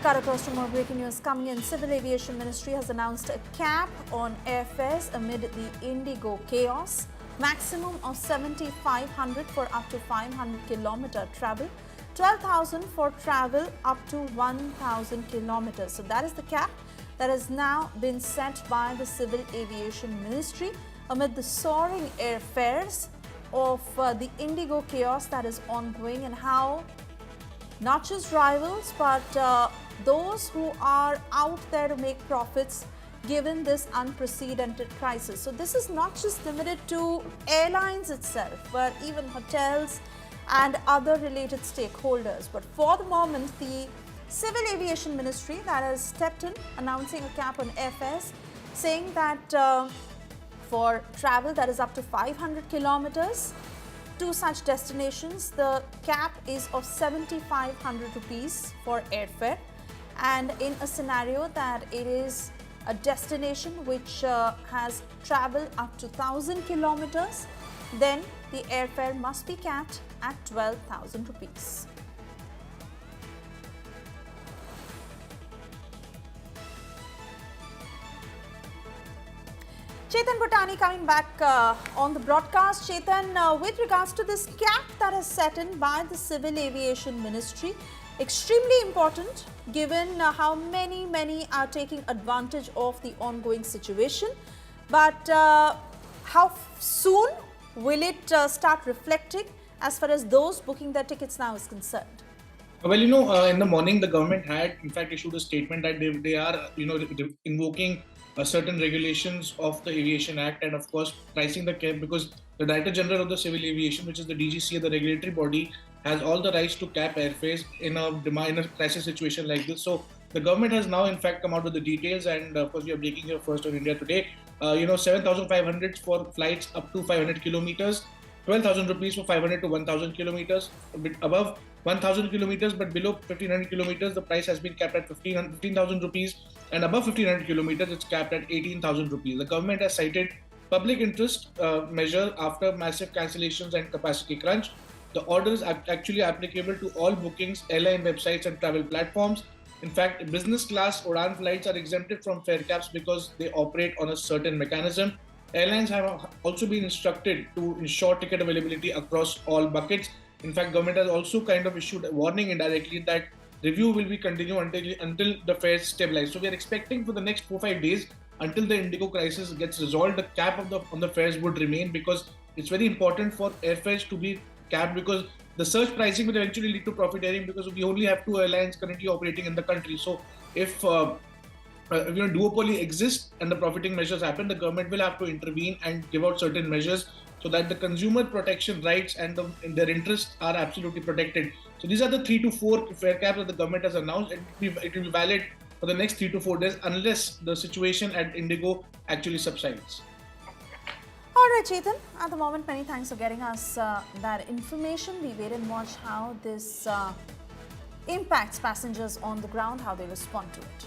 cut across to more breaking news coming in. Civil Aviation Ministry has announced a cap on airfares amid the IndiGo chaos. Maximum of 7,500 for up to 500-kilometer travel, 12,000 for travel up to 1,000 kilometers. So that is the cap that has now been set by the Civil Aviation Ministry amid the soaring airfares of the IndiGo chaos that is ongoing, and how not just rivals but those who are out there to make profits given this unprecedented crisis. So this is not just limited to airlines itself, but even hotels and other related stakeholders. But for the moment, the Civil Aviation Ministry that has stepped in, announcing a cap on airfares, saying that for travel that is up to 500 kilometers to such destinations, the cap is of 7,500 rupees for airfare. And in a scenario that it is a destination which has travel up to 1,000 kilometers, then the airfare must be capped at 12,000 rupees. Chetan Bhutani coming back on the broadcast. Chetan, with regards to this cap that is set in by the Civil Aviation Ministry, extremely important given how many are taking advantage of the ongoing situation. But how soon will it start reflecting as far as those booking their tickets now is concerned? Well, in the morning, the government had, in fact, issued a statement that they are, invoking certain regulations of the Aviation Act, and of course pricing the cap, because the Director General of the Civil Aviation, which is the DGCA, the regulatory body, has all the rights to cap airfares in a crisis situation like this. So the government has now in fact come out with the details, and of course we are breaking here first on India Today. 7,500 for flights up to 500 kilometers, 12,000 rupees for 500 to 1,000 kilometers. Above 1,000 kilometers but below 1,500 kilometers, the price has been capped at 15,000 rupees, and above 1,500 kilometers, it's capped at 18,000 rupees. The government has cited public interest measure after massive cancellations and capacity crunch. The order is actually applicable to all bookings, airline websites and travel platforms. In fact, business class UDAN flights are exempted from fare caps because they operate on a certain mechanism. Airlines have also been instructed to ensure ticket availability across all buckets. In fact, government has also kind of issued a warning indirectly that review will be continued until the fares stabilize. So we are expecting for the next 4-5 days, until the IndiGo crisis gets resolved, the cap on the fares would remain, because it's very important for airfares to be capped, because the surge pricing will eventually lead to profiteering, because we only have 2 airlines currently operating in the country. So if duopoly exists and the profiting measures happen, the government will have to intervene and give out certain measures so that the consumer protection rights and their interests are absolutely protected. So these are the 3 to 4 fare caps that the government has announced. It will be valid for the next 3 to 4 days unless the situation at IndiGo actually subsides. All right, Chetan. At the moment, many thanks for getting us that information. We wait and watch how this impacts passengers on the ground, how they respond to it.